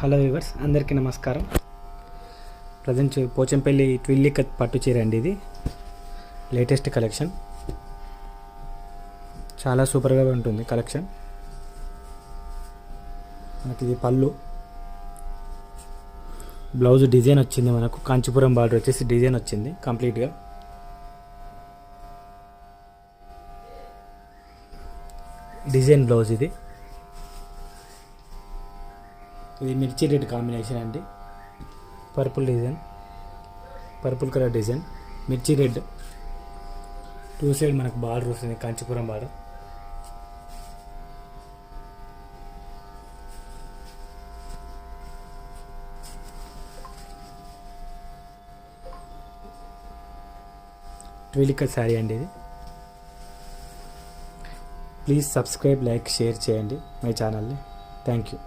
Hello viewers, అందరికీ నమస్కారం. Present Pochampally ట్విల్లికత్ పట్టు చీర అండి. ఇది లేటెస్ట్ కలెక్షన్, చాలా సూపర్గా ఉంటుంది కలెక్షన్. మనకి ఇది పళ్ళు, బ్లౌజ్ డిజైన్ వచ్చింది. మనకు కాంచీపురం బార్డర్ వచ్చేసి డిజైన్ వచ్చింది కంప్లీట్గా. డిజైన్ బ్లౌజ్ ఇది మిర్చి రెడ్ కాంబినేషన్ అండి. Purple design, purple colour design, మిర్చి రెడ్. టూ సైడ్ మనకు బార్డర్ వస్తుంది, కాంచీపురం బార్డర్. ట్విల్లికత్ శారీ అండి ఇది. ప్లీజ్ సబ్స్క్రైబ్, లైక్, షేర్ చేయండి మై ఛానల్ని. Thank you.